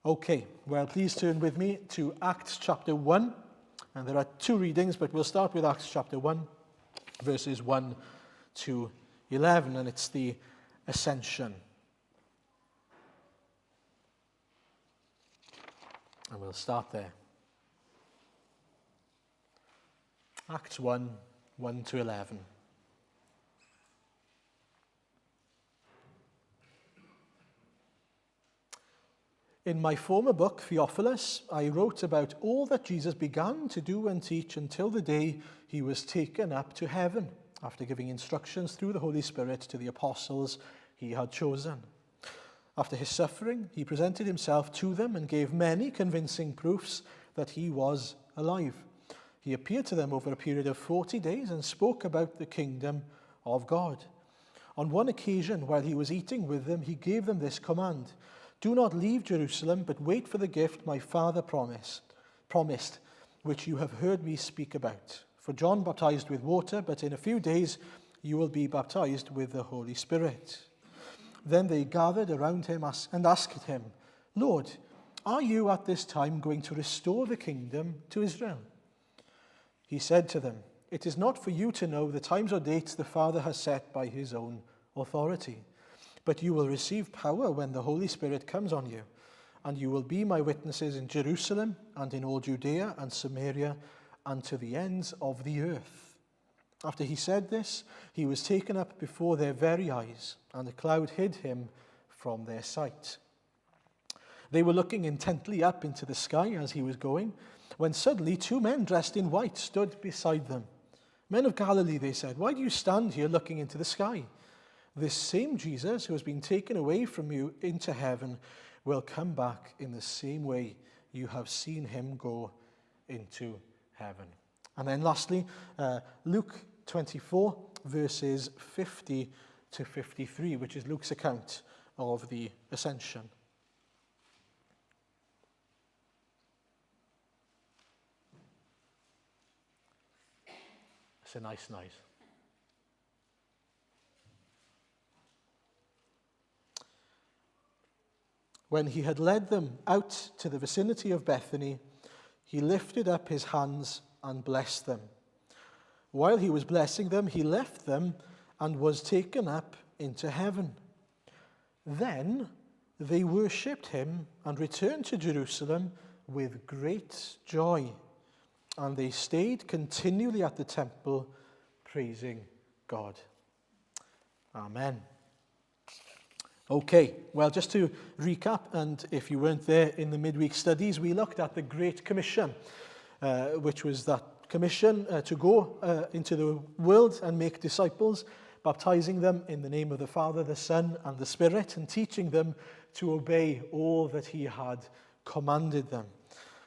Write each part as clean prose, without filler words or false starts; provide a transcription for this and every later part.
Okay, well, please turn with me to Acts chapter 1. And there are two readings, but we'll start with Acts chapter 1, verses 1 to 11, and it's the ascension. And we'll start there. Acts 1, 1 to 11. In my former book, Theophilus, I wrote about all that Jesus began to do and teach until the day he was taken up to heaven, after giving instructions through the Holy Spirit to the apostles he had chosen. After his suffering, he presented himself to them and gave many convincing proofs that he was alive. He appeared to them over a period of 40 days and spoke about the kingdom of God. On one occasion, while he was eating with them, he gave them this command: "Do not leave Jerusalem, but wait for the gift my Father promised, which you have heard me speak about. For John baptized with water, but in a few days you will be baptized with the Holy Spirit." Then they gathered around him and asked him, "Lord, are you at this time going to restore the kingdom to Israel?" He said to them, "It is not for you to know the times or dates the Father has set by his own authority. But you will receive power when the Holy Spirit comes on you, and you will be my witnesses in Jerusalem and in all Judea and Samaria and to the ends of the earth." After he said this, he was taken up before their very eyes, and a cloud hid him from their sight. They were looking intently up into the sky as he was going, when suddenly two men dressed in white stood beside them. "Men of Galilee," they said, "why do you stand here looking into the sky? This same Jesus who has been taken away from you into heaven will come back in the same way you have seen him go into heaven." And then lastly, Luke 24, verses 50 to 53, which is Luke's account of the ascension. It's a nice night. When he had led them out to the vicinity of Bethany, he lifted up his hands and blessed them. While he was blessing them, he left them and was taken up into heaven. Then they worshipped him and returned to Jerusalem with great joy. And they stayed continually at the temple, praising God. Amen. Okay, well, just to recap, and if you weren't there in the midweek studies, we looked at the Great Commission, which was that commission to go into the world and make disciples, baptizing them in the name of the Father, the Son, and the Spirit, and teaching them to obey all that he had commanded them.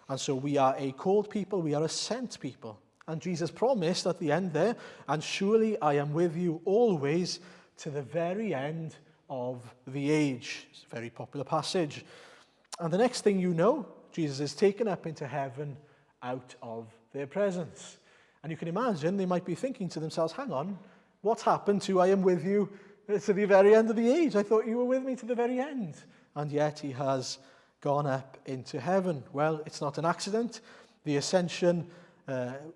And so we are a called people, we are a sent people. And Jesus promised at the end there, "And surely I am with you always to the very end of the age." It's a very popular passage. And the next thing you know, Jesus is taken up into heaven out of their presence. And you can imagine they might be thinking to themselves, "Hang on, what's happened to I am with you to the very end of the age? I thought you were with me to the very end." And yet he has gone up into heaven. Well, it's not an accident. The ascension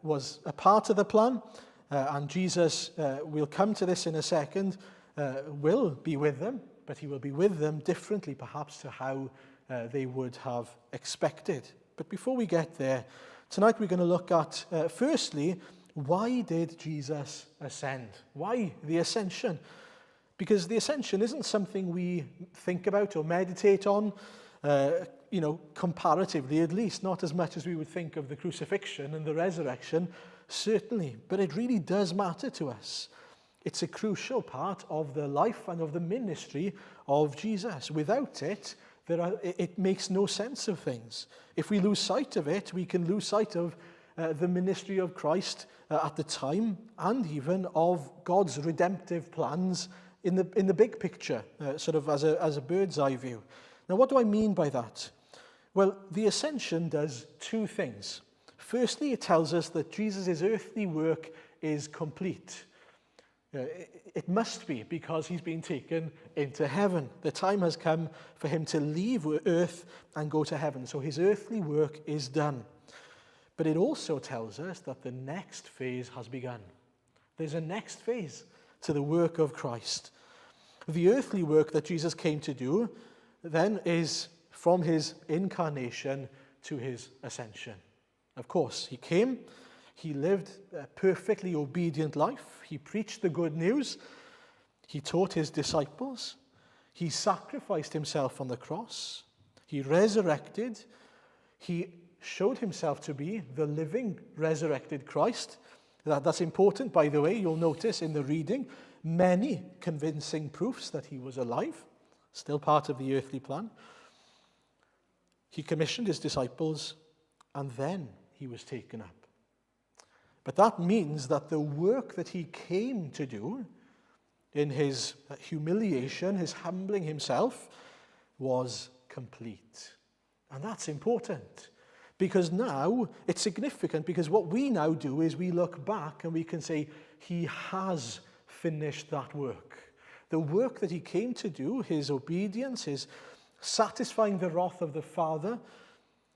was a part of the plan, and Jesus, we'll come to this in a second, will be with them, but he will be with them differently perhaps to how they would have expected. But before we get there, tonight we're going to look at, firstly, why did Jesus ascend? Why the ascension? Because the ascension isn't something we think about or meditate on, comparatively at least, not as much as we would think of the crucifixion and the resurrection, certainly, but it really does matter to us. It's a crucial part of the life and of the ministry of Jesus. Without it, it makes no sense of things. If we lose sight of it, we can lose sight of the ministry of Christ at the time, and even of God's redemptive plans in the big picture, sort of as a bird's eye view. Now, what do I mean by that? Well, the ascension does two things. Firstly, it tells us that Jesus' earthly work is complete. It must be because he's been taken into heaven. The time has come for him to leave earth and go to heaven. So his earthly work is done. But it also tells us that the next phase has begun. There's a next phase to the work of Christ. The earthly work that Jesus came to do then is from his incarnation to his ascension. Of course, he came, he lived a perfectly obedient life, he preached the good news, he taught his disciples, he sacrificed himself on the cross, he resurrected, he showed himself to be the living, resurrected Christ. That's important, by the way. You'll notice in the reading many convincing proofs that he was alive, still part of the earthly plan. He commissioned his disciples, and then he was taken up. But that means that the work that he came to do in his humiliation, his humbling himself, was complete. And that's important. Because now, it's significant, because what we now do is we look back and we can say, he has finished that work. The work that he came to do, his obedience, his satisfying the wrath of the Father,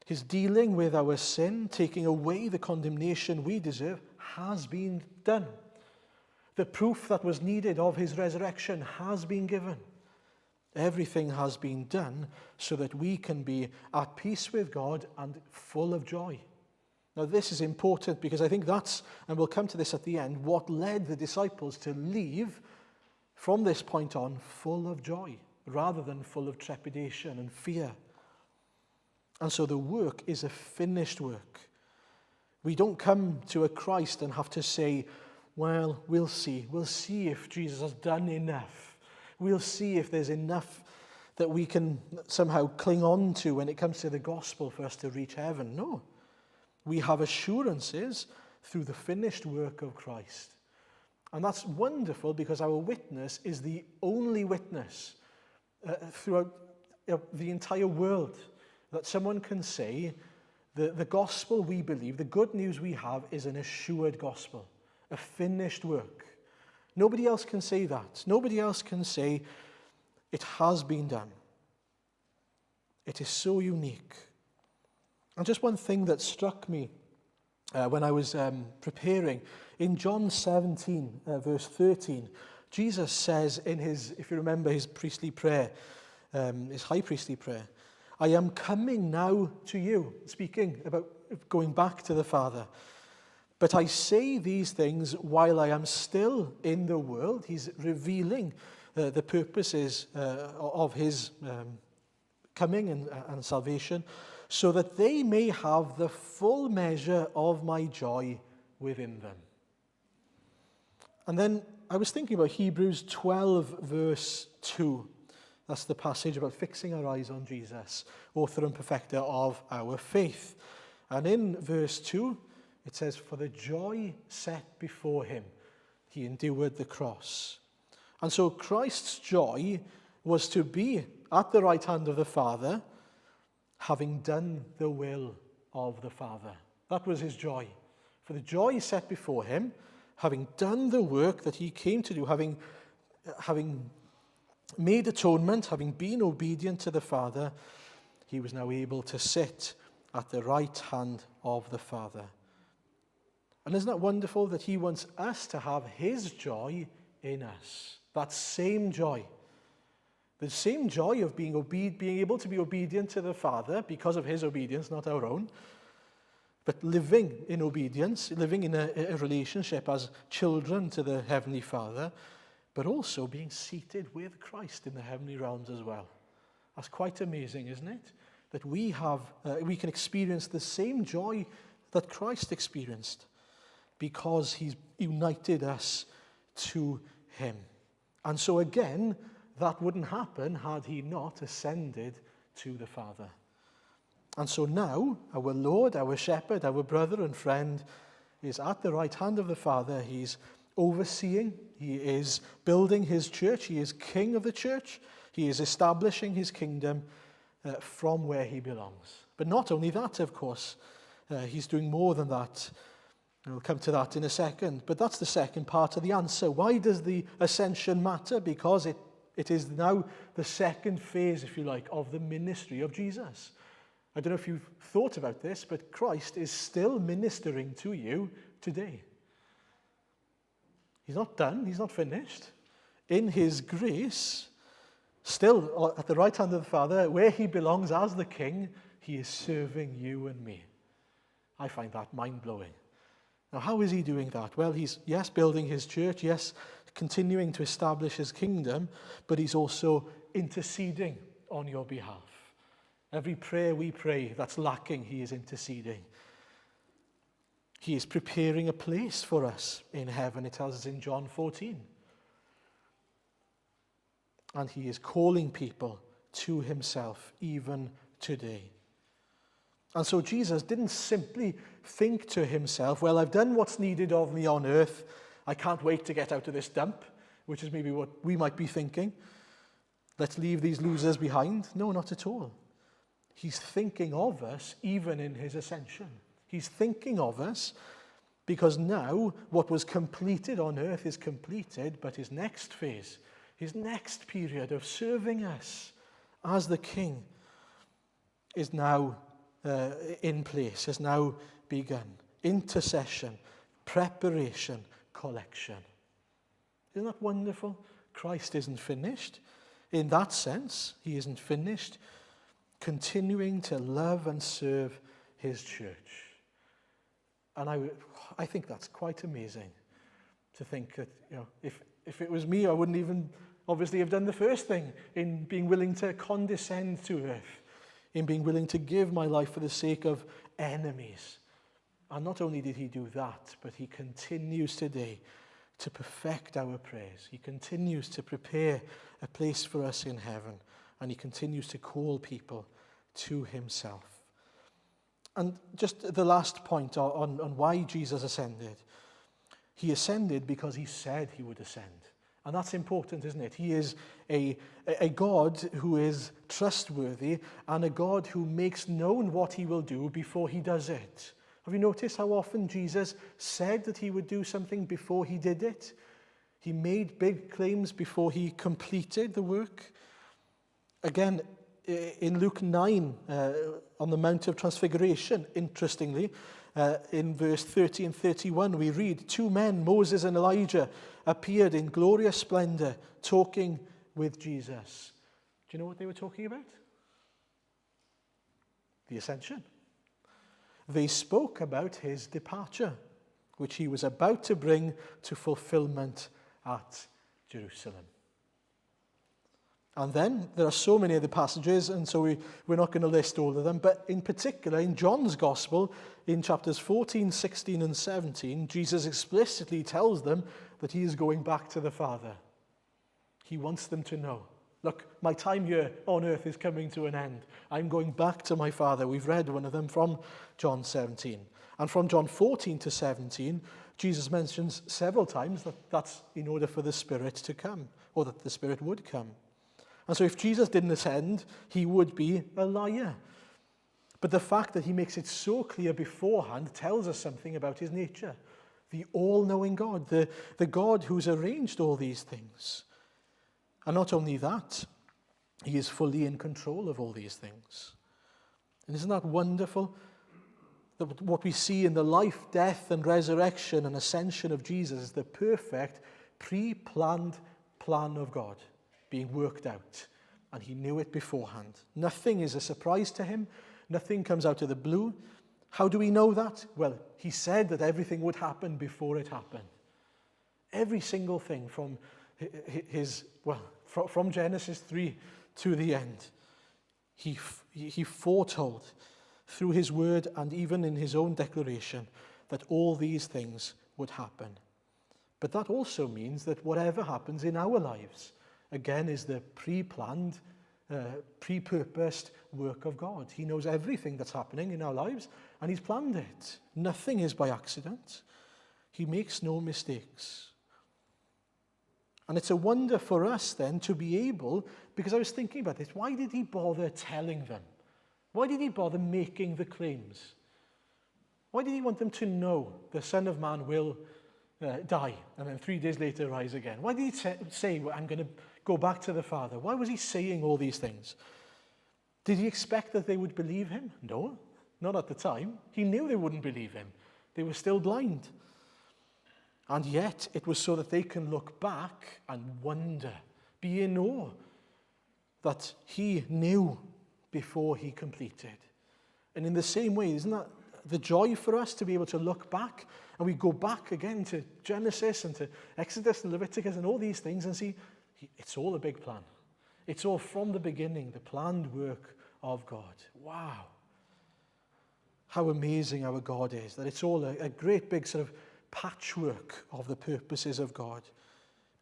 his dealing with our sin, taking away the condemnation we deserve, has been done. The proof that was needed of his resurrection has been given. Everything has been done so that we can be at peace with God and full of joy. Now this is important because I think that's, and we'll come to this at the end, what led the disciples to leave from this point on full of joy rather than full of trepidation and fear. And so the work is a finished work. We don't come to a Christ and have to say, well, we'll see. We'll see if Jesus has done enough. We'll see if there's enough that we can somehow cling on to when it comes to the gospel for us to reach heaven. No. We have assurances through the finished work of Christ. And that's wonderful because our witness is the only witness throughout the entire world that someone can say the gospel we believe, the good news we have is an assured gospel, a finished work. Nobody else can say that. Nobody else can say it has been done. It is so unique. And just one thing that struck me when I was preparing, in John 17, verse 13, Jesus says in his, if you remember his priestly prayer, his high priestly prayer, I am coming now to you, speaking about going back to the Father. But I say these things while I am still in the world. He's revealing the purposes of his coming and salvation, so that they may have the full measure of my joy within them. And then I was thinking about Hebrews 12, verse 2. That's the passage about fixing our eyes on Jesus, author and perfecter of our faith. And in verse 2, it says, for the joy set before him, he endured the cross. And so Christ's joy was to be at the right hand of the Father, having done the will of the Father. That was his joy. For the joy set before him, having done the work that he came to do, having made atonement, having been obedient to the Father, he was now able to sit at the right hand of the Father. And isn't that wonderful that he wants us to have his joy in us? That same joy. The same joy of being able to be obedient to the Father because of his obedience, not our own. But living in obedience, living in a relationship as children to the Heavenly Father, but also being seated with Christ in the heavenly realms as well. That's quite amazing, isn't it? That we can experience the same joy that Christ experienced, because he's united us to him. And so again, that wouldn't happen had he not ascended to the Father. And so now, our Lord, our shepherd, our brother and friend is at the right hand of the Father. He's overseeing, he is building his church, he is king of the church, he is establishing his kingdom from where he belongs. But not only that, of course, he's doing more than that. And we'll come to that in a second, but that's the second part of the answer. Why does the ascension matter? Because it is now the second phase, if you like, of the ministry of Jesus. I don't know if you've thought about this, but Christ is still ministering to you today. He's not done, he's not finished. In his grace, still at the right hand of the Father, where he belongs as the King, he is serving you and me. I find that mind-blowing. Now, how is he doing that? Well, he's, yes, building his church, yes, continuing to establish his kingdom, but he's also interceding on your behalf. Every prayer we pray that's lacking, he is interceding. He is preparing a place for us in heaven, it tells us in John 14. And he is calling people to himself even today. And so Jesus didn't simply think to himself, well, I've done what's needed of me on earth. I can't wait to get out of this dump, which is maybe what we might be thinking. Let's leave these losers behind. No, not at all. He's thinking of us even in his ascension. He's thinking of us because now what was completed on earth is completed, but his next phase, his next period of serving us as the King is now in place, has now begun. Intercession, preparation, collection. Isn't that wonderful? Christ isn't finished. In that sense, he isn't finished, continuing to love and serve his church. And I think that's quite amazing to think that, if it was me, I wouldn't even obviously have done the first thing in being willing to condescend to earth, in being willing to give my life for the sake of enemies. And not only did he do that, but he continues today to perfect our prayers. He continues to prepare a place for us in heaven, and he continues to call people to himself. And just the last point on why Jesus ascended. He ascended because he said he would ascend. And that's important, isn't it? He is a God who is trustworthy and a God who makes known what he will do before he does it. Have you noticed how often Jesus said that he would do something before he did it? He made big claims before he completed the work. Again, in Luke 9, on the Mount of Transfiguration, interestingly, in verse 30 and 31, we read, 2 men, Moses and Elijah, appeared in glorious splendor, talking with Jesus. Do you know what they were talking about? The ascension. They spoke about his departure, which he was about to bring to fulfillment at Jerusalem. And then there are so many other passages, and so we're not going to list all of them, but in particular in John's Gospel, in chapters 14, 16, and 17, Jesus explicitly tells them that he is going back to the Father. He wants them to know, look, my time here on earth is coming to an end. I'm going back to my Father. We've read one of them from John 17. And from John 14 to 17, Jesus mentions several times that that's in order for the Spirit to come, or that the Spirit would come. And so if Jesus didn't ascend, he would be a liar. But the fact that he makes it so clear beforehand tells us something about his nature. The all-knowing God, the God who's arranged all these things. And not only that, he is fully in control of all these things. And isn't that wonderful? That what we see in the life, death, and resurrection and ascension of Jesus is the perfect, pre-planned plan of God being worked out. And he knew it beforehand. Nothing is a surprise to him. Nothing comes out of the blue. How do we know that? Well, he said that everything would happen before it happened. Every single thing from from Genesis 3 to the end. He foretold through his word and even in his own declaration that all these things would happen. But that also means that whatever happens in our lives, again, is the pre-planned, pre-purposed work of God. He knows everything that's happening in our lives, and he's planned it. Nothing is by accident. He makes no mistakes. And it's a wonder for us then to be able, because I was thinking about this, why did he bother telling them? Why did he bother making the claims? Why did he want them to know the Son of Man will die and then 3 days later rise again? Why did he say, well, I'm going to go back to the Father? Why was he saying all these things? Did he expect that they would believe him? No, not at the time. He knew they wouldn't believe him. They were still blind. And yet it was so that they can look back and wonder, be in awe that he knew before he completed. And in the same way, isn't that the joy for us to be able to look back, and we go back again to Genesis and to Exodus and Leviticus and all these things and see it's all a big plan. It's all from the beginning, the planned work of God. Wow. How amazing our God is, that it's all a great big sort of patchwork of the purposes of God,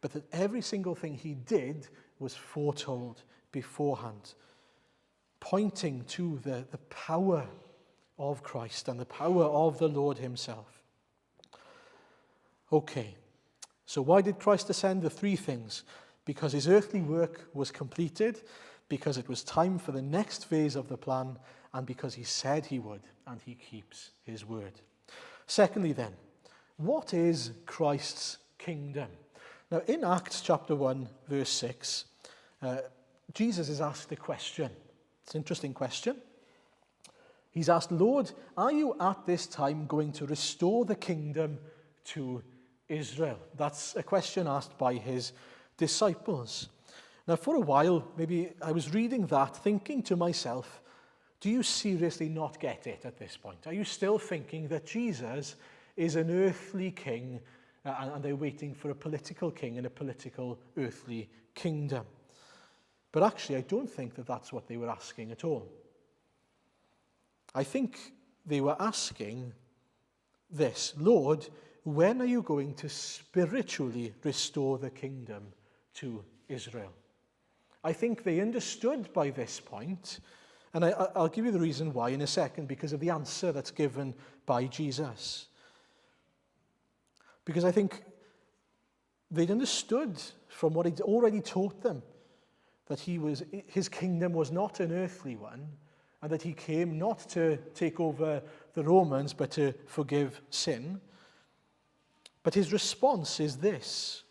but that every single thing he did was foretold beforehand, pointing to the power of Christ and the power of the Lord himself. Okay, so why did Christ ascend? The three things. Because his earthly work was completed, because it was time for the next phase of the plan, and because he said he would, and he keeps his word. Secondly then, what is Christ's kingdom? Now in Acts chapter 1, verse 6, Jesus is asked a question. It's an interesting question. He's asked, Lord, are you at this time going to restore the kingdom to Israel? That's a question asked by his disciples. Now for a while, maybe I was reading that, thinking to myself, do you seriously not get it at this point? Are you still thinking that Jesus is an earthly king and they're waiting for a political king in a political earthly kingdom? But actually, I don't think that that's what they were asking at all. I think they were asking this, Lord, when are you going to spiritually restore the kingdom to Israel? I think they understood by this point, and I'll give you the reason why in a second, because of the answer that's given by Jesus. Because I think they'd understood from what he'd already taught them that his kingdom was not an earthly one, and that he came not to take over the Romans, but to forgive sin. But his response is this.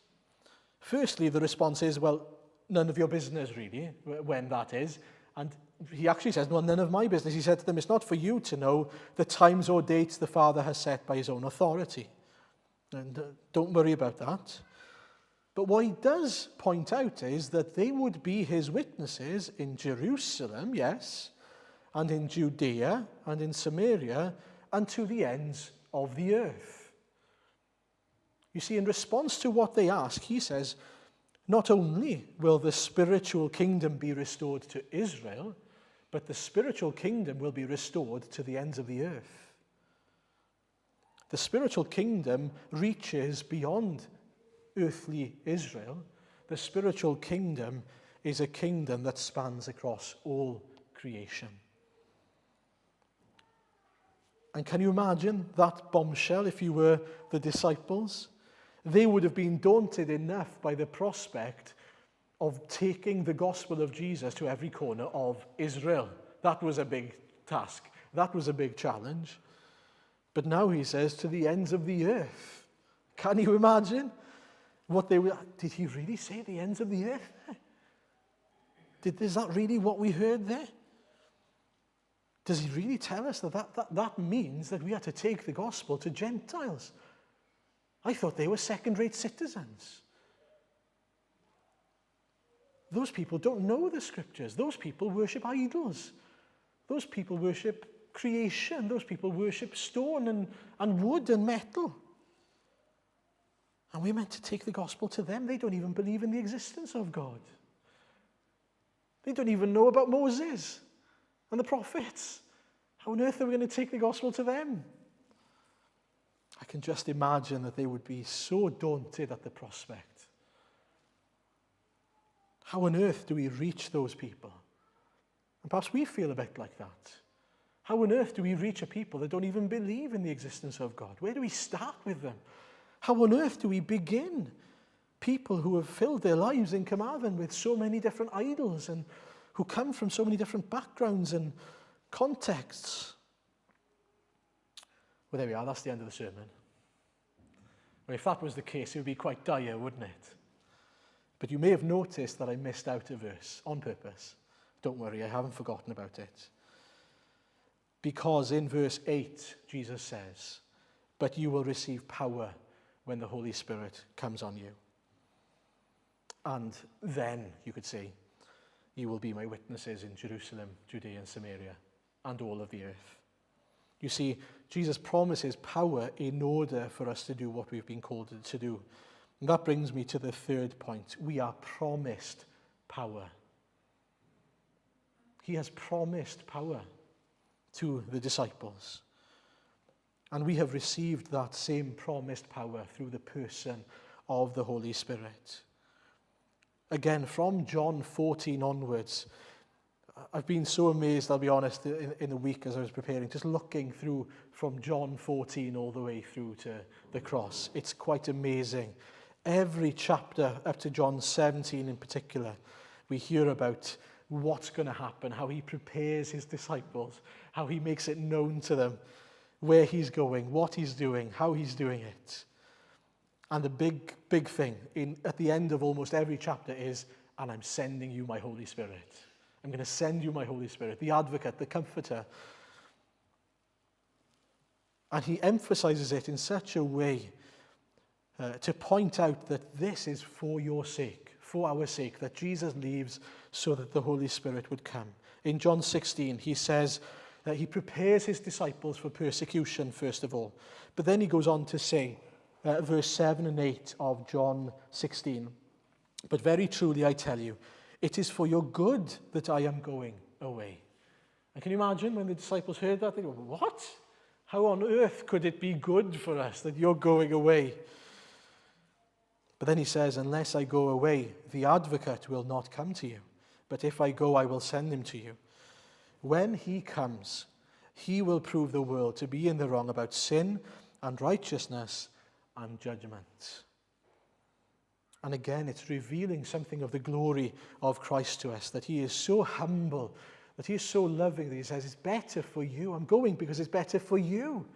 Firstly, the response is, well, none of your business really, when that is. And he actually says, well, none of my business. He said to them, it's not for you to know the times or dates the Father has set by his own authority. And don't worry about that. But what he does point out is that they would be his witnesses in Jerusalem, yes, and in Judea and in Samaria and to the ends of the earth. You see, in response to what they ask, he says, not only will the spiritual kingdom be restored to Israel, but the spiritual kingdom will be restored to the ends of the earth. The spiritual kingdom reaches beyond earthly Israel. The spiritual kingdom is a kingdom that spans across all creation. And can you imagine that bombshell if you were the disciples? They would have been daunted enough by the prospect of taking the gospel of Jesus to every corner of Israel. That was a big task. That was a big challenge. But now he says, to the ends of the earth. Can you imagine what they were? Did he really say the ends of the earth? Is that really what we heard there? Does he really tell us that means that we are to take the gospel to Gentiles? I thought they were second-rate citizens. Those people don't know the scriptures. Those people worship idols. Those people worship creation. Those people worship stone and wood and metal. And we're meant to take the gospel to them. They don't even believe in the existence of God. They don't even know about Moses and the prophets. How on earth are we going to take the gospel to them? I can just imagine that they would be so daunted at the prospect. How on earth do we reach those people? And perhaps we feel a bit like that. How on earth do we reach a people that don't even believe in the existence of God? Where do we start with them? How on earth do we begin? People who have filled their lives in Carmarthen with so many different idols and who come from so many different backgrounds and contexts. Well, there we are. That's the end of the sermon. Well, if that was the case, it would be quite dire, wouldn't it? But you may have noticed that I missed out a verse on purpose. Don't worry, I haven't forgotten about it. Because in verse 8, Jesus says, "But you will receive power when the Holy Spirit comes on you. And then," you could say, "you will be my witnesses in Jerusalem, Judea and Samaria, and all of the earth." You see, Jesus promises power in order for us to do what we've been called to do. And that brings me to the third point. We are promised power. He has promised power to the disciples. And we have received that same promised power through the person of the Holy Spirit. Again, from John 14 onwards, I've been so amazed, I'll be honest, in the week as I was preparing, just looking through from John 14 all the way through to the cross. It's quite amazing. Every chapter up to John 17 in particular, we hear about what's going to happen, how he prepares his disciples, how he makes it known to them where he's going, what he's doing, how he's doing it. And the big thing at the end of almost every chapter is, "And I'm sending you my Holy Spirit." I'm going to send you my Holy Spirit, the advocate, the comforter. And he emphasizes it in such a way to point out that this is for your sake, for our sake, that Jesus leaves so that the Holy Spirit would come. In John 16, he says that he prepares his disciples for persecution, first of all. But then he goes on to say, verse 7 and 8 of John 16, "But very truly I tell you, it is for your good that I am going away." And can you imagine when the disciples heard that? They go, "What? How on earth could it be good for us that you're going away?" But then he says, "Unless I go away, the advocate will not come to you. But if I go, I will send him to you. When he comes, he will prove the world to be in the wrong about sin and righteousness and judgment." And again, it's revealing something of the glory of Christ to us, that he is so humble, that he is so loving, that he says, "It's better for you. I'm going because it's better for you.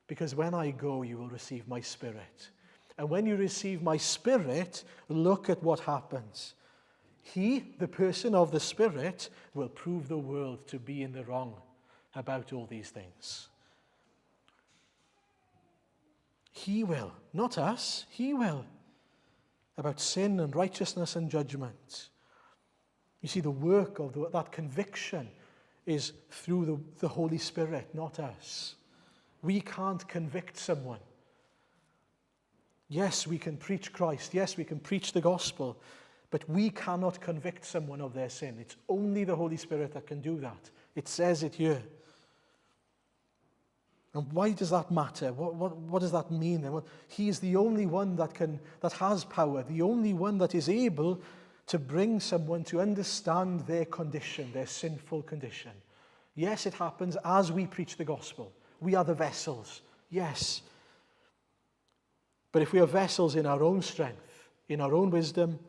Because when I go, you will receive my Spirit. And when you receive my Spirit, look at what happens. He, the person of the Spirit, will prove the world to be in the wrong about all these things." He will, not us, he will. About sin and righteousness and judgment. You see, the work of that conviction is through the Holy Spirit, not us. We can't convict someone. Yes, we can preach Christ. Yes, we can preach the gospel. But we cannot convict someone of their sin. It's only the Holy Spirit that can do that. It says it here. And why does that matter? What does that mean then? Well, he is the only one that has power, the only one that is able to bring someone to understand their condition, their sinful condition. Yes, it happens as we preach the gospel. We are the vessels, yes. But if we are vessels in our own strength, in our own wisdom,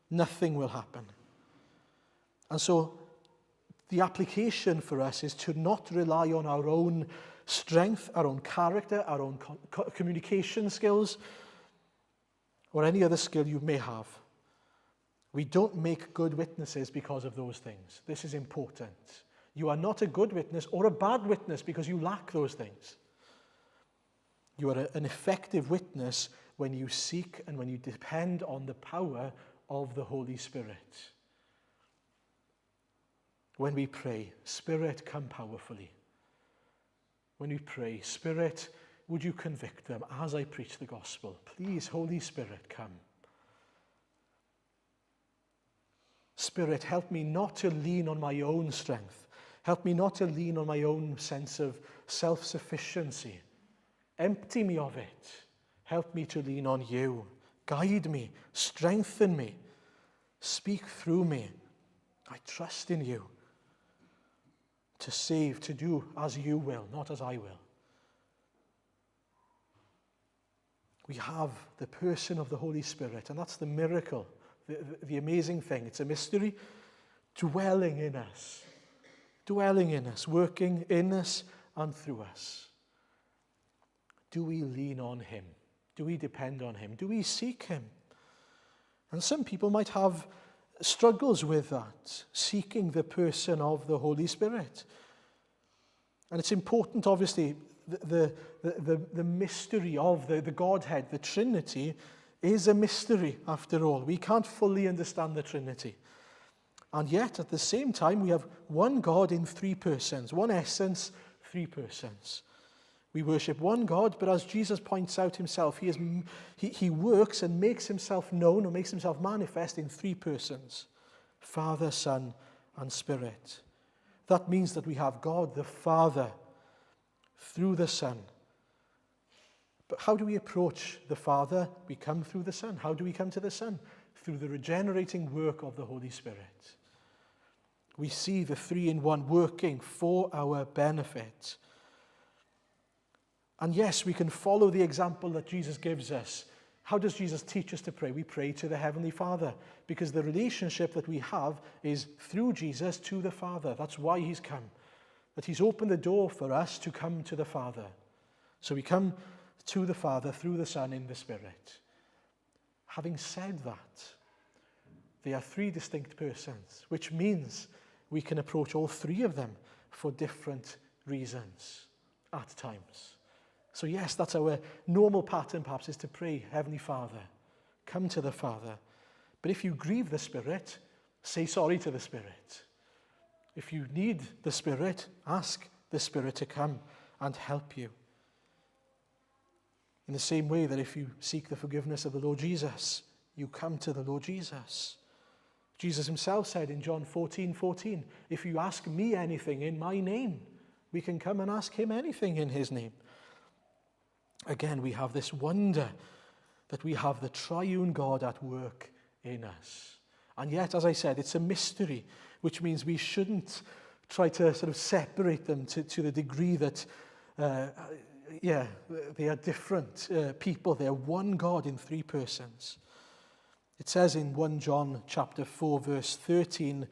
nothing will happen. And so the application for us is to not rely on our own strength, our own character, our own communication skills, or any other skill you may have. We don't make good witnesses because of those things. This is important. You are not a good witness or a bad witness because you lack those things. You are an effective witness when you seek and when you depend on the power of the Holy Spirit. When we pray, Spirit, come powerfully. When we pray, Spirit, would you convict them as I preach the gospel? Please, Holy Spirit, come. Spirit, help me not to lean on my own strength. Help me not to lean on my own sense of self-sufficiency. Empty me of it. Help me to lean on you. Guide me. Strengthen me. Speak through me. I trust in you. To save, to do as you will, not as I will. We have the person of the Holy Spirit, and that's the miracle, the amazing thing. It's a mystery, dwelling in us, working in us and through us. do we lean on him? Do we depend on him? Do we seek him? And some people might have struggles with that, seeking the person of the Holy Spirit. And it's important, obviously, the mystery of the Godhead, the Trinity, is a mystery after all. We can't fully understand the Trinity. And yet, at the same time, we have one God in three persons, one essence, three persons. We worship one God, but as Jesus points out himself, he works and makes himself known or makes himself manifest in three persons, Father, Son, and Spirit. That means that we have God the Father through the Son. But how do we approach the Father? We come through the Son. How do we come to the Son? Through the regenerating work of the Holy Spirit. We see the three-in-one working for our benefit. And yes, we can follow the example that Jesus gives us. How does Jesus teach us to pray? We pray to the Heavenly Father, because the relationship that we have is through Jesus to the Father. That's why he's come, that he's opened the door for us to come to the Father. So we come to the Father through the Son in the Spirit. Having said that, they are three distinct persons, which means we can approach all three of them for different reasons at times. So yes, that's our normal pattern perhaps, is to pray, Heavenly Father, come to the Father. But if you grieve the Spirit, say sorry to the Spirit. If you need the Spirit, ask the Spirit to come and help you. In the same way that if you seek the forgiveness of the Lord Jesus, you come to the Lord Jesus. Jesus himself said in John 14:14, if you ask me anything in my name, we can come and ask him anything in his name. Again, we have this wonder that we have the triune God at work in us. And yet, as I said, it's a mystery, which means we shouldn't try to sort of separate them to the degree that, they are different people. They are one God in three persons. It says in 1 John chapter 4, verse 13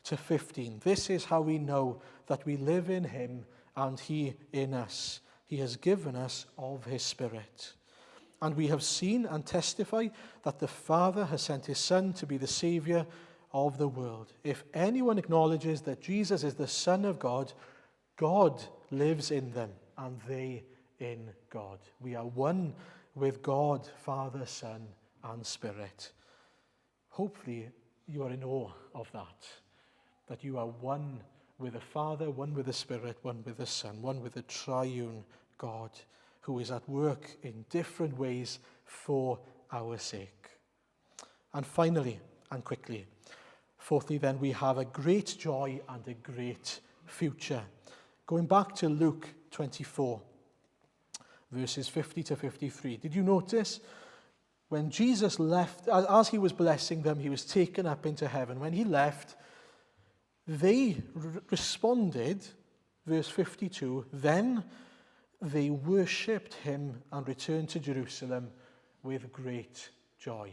to 15, this is how we know that we live in him and he in us. He has given us of his Spirit. And we have seen and testify that the Father has sent his Son to be the Saviour of the world. If anyone acknowledges that Jesus is the Son of God, God lives in them and they in God. We are one with God, Father, Son, and Spirit. Hopefully you are in awe of that you are one with the Father, one with the Spirit, one with the Son, one with the triune God who is at work in different ways for our sake. And finally, and quickly, fourthly then, we have a great joy and a great future. Going back to Luke 24, verses 50 to 53. Did you notice when Jesus left, as he was blessing them, he was taken up into heaven. When he left, they responded, verse 52, then they worshipped him and returned to Jerusalem with great joy.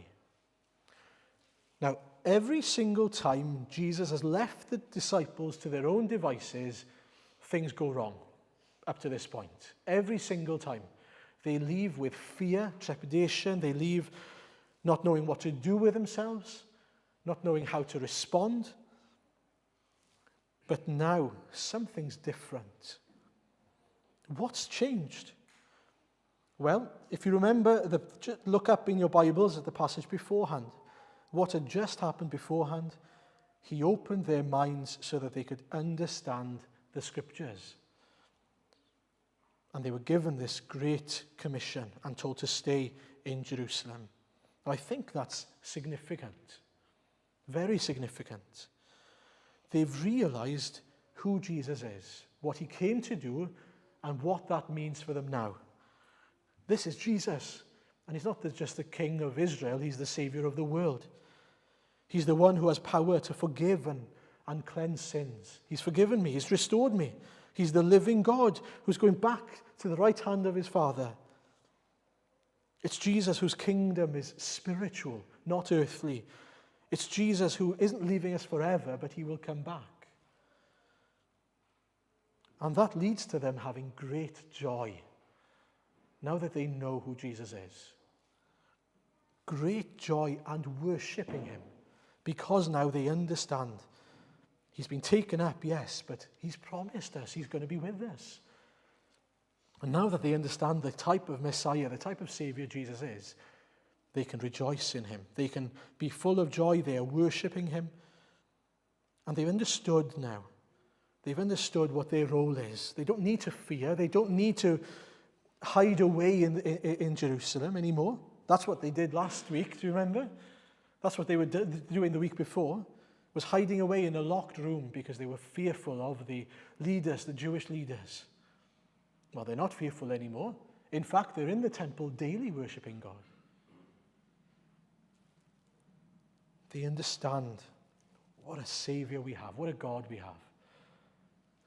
Now, every single time Jesus has left the disciples to their own devices, things go wrong up to this point. Every single time. They leave with fear, trepidation. They leave not knowing what to do with themselves, not knowing how to respond. But now, something's different. What's changed? Well, if you remember, look up in your Bibles at the passage beforehand. What had just happened beforehand? He opened their minds so that they could understand the Scriptures. And they were given this great commission and told to stay in Jerusalem. I think that's significant, very significant. They've realized who Jesus is, what he came to do, and what that means for them now. This is Jesus, and he's not just the King of Israel, he's the Savior of the world. He's the one who has power to forgive and cleanse sins. He's forgiven me, he's restored me. He's the living God who's going back to the right hand of his Father. It's Jesus whose kingdom is spiritual, not earthly. It's Jesus who isn't leaving us forever, but he will come back. And that leads to them having great joy. now that they know who Jesus is. Great joy and worshipping him, because now they understand. He's been taken up, yes, but he's promised us he's going to be with us. And now that they understand the type of Messiah, the type of Savior Jesus is, they can rejoice in him. They can be full of joy. They are worshipping him. And they've understood now. They've understood what their role is. They don't need to fear. They don't need to hide away in Jerusalem anymore. That's what they did last week, do you remember? That's what they were doing the week before, was hiding away in a locked room because they were fearful of the leaders, the Jewish leaders. Well, they're not fearful anymore. In fact, they're in the temple daily worshipping God. They understand what a Savior we have, what a God we have.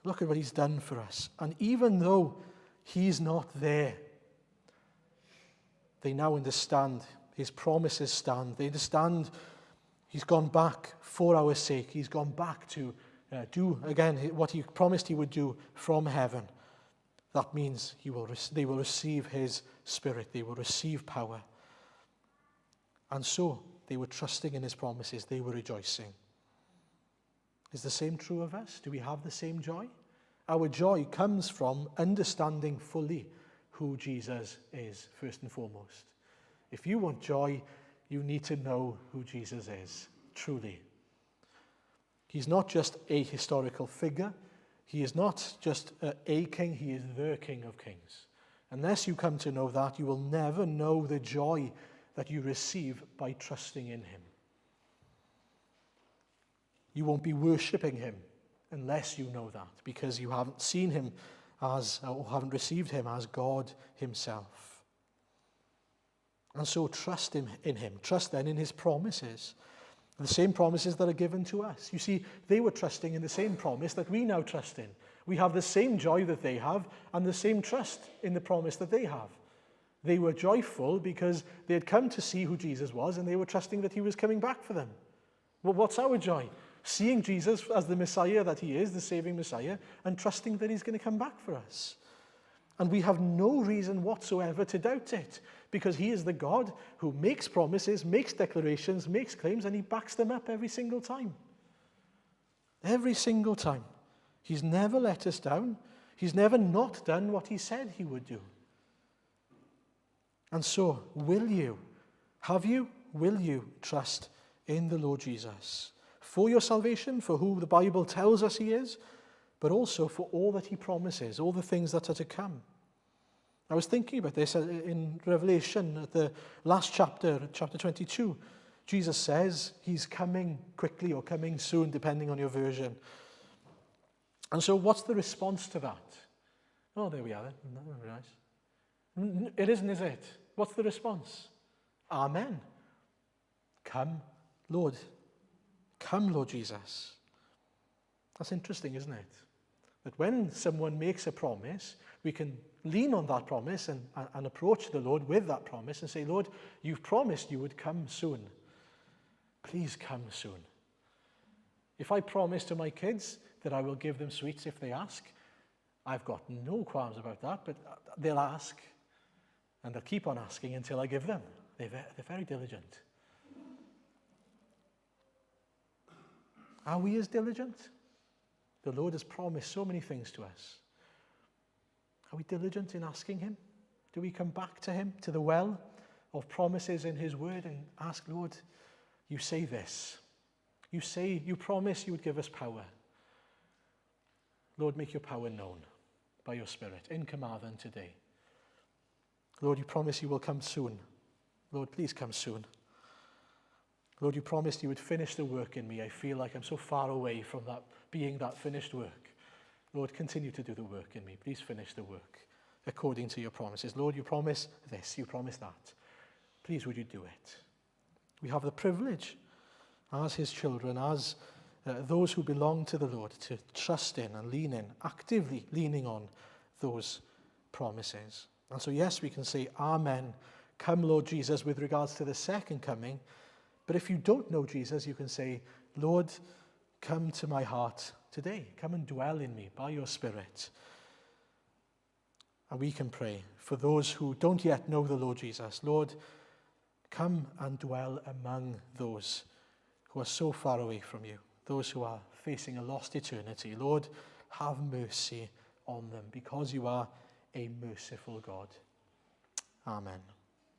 Look at what he's done for us. And even though he's not there, they now understand his promises stand. They understand he's gone back for our sake. He's gone back to do again what he promised he would do from heaven. That means they will receive his Spirit. They will receive power. And so they were trusting in his promises. They were rejoicing. Is the same true of us? Do we have the same joy? Our joy comes from understanding fully who Jesus is, first and foremost. If you want joy, you need to know who Jesus is, truly. He's not just a historical figure. He is not just a king. He is the King of Kings. Unless you come to know that, you will never know the joy that you receive by trusting in him. You won't be worshipping him unless you know that, because you haven't seen him as, or haven't received him as God himself. And so trust in him. Trust then in his promises. The same promises that are given to us. You see, they were trusting in the same promise that we now trust in. We have the same joy that they have and the same trust in the promise that they have. They were joyful because they had come to see who Jesus was, and they were trusting that he was coming back for them. Well, what's our joy? Seeing Jesus as the Messiah that he is, the saving Messiah, and trusting that he's going to come back for us. And we have no reason whatsoever to doubt it, because he is the God who makes promises, makes declarations, makes claims, and he backs them up every single time. Every single time. He's never let us down. He's never not done what he said he would do. And so, will you trust in the Lord Jesus? For your salvation, for who the Bible tells us he is, but also for all that he promises, all the things that are to come. I was thinking about this in Revelation, at the last chapter, chapter 22. Jesus says he's coming quickly or coming soon, depending on your version. And so what's the response to that? Oh, there we are. That's very nice. It isn't, is it? What's the response? Amen. Come, Lord. Come, Lord Jesus. That's interesting, isn't it? That when someone makes a promise, we can lean on that promise and approach the Lord with that promise and say, Lord, you've promised you would come soon. Please come soon. If I promise to my kids that I will give them sweets if they ask, I've got no qualms about that, but they'll ask, and they'll keep on asking until I give them. They're very diligent. Are we as diligent? The Lord has promised so many things to us. Are we diligent in asking him? Do we come back to him, to the well of promises in his word, and ask, Lord, you say this. You promise you would give us power. Lord, make your power known by your Spirit in Carmarthen today. Lord, you promise you will come soon. Lord, please come soon. Lord, you promised you would finish the work in me. I feel like I'm so far away from that being that finished work. Lord, continue to do the work in me. Please finish the work according to your promises. Lord, you promise this, you promise that. Please, would you do it? We have the privilege as his children, as those who belong to the Lord, to trust in and lean in, actively leaning on those promises. And so, yes, we can say, Amen, come, Lord Jesus, with regards to the second coming. But if you don't know Jesus, you can say, Lord, come to my heart today. Come and dwell in me by your Spirit. And we can pray for those who don't yet know the Lord Jesus. Lord, come and dwell among those who are so far away from you, those who are facing a lost eternity. Lord, have mercy on them because you are a merciful God. Amen.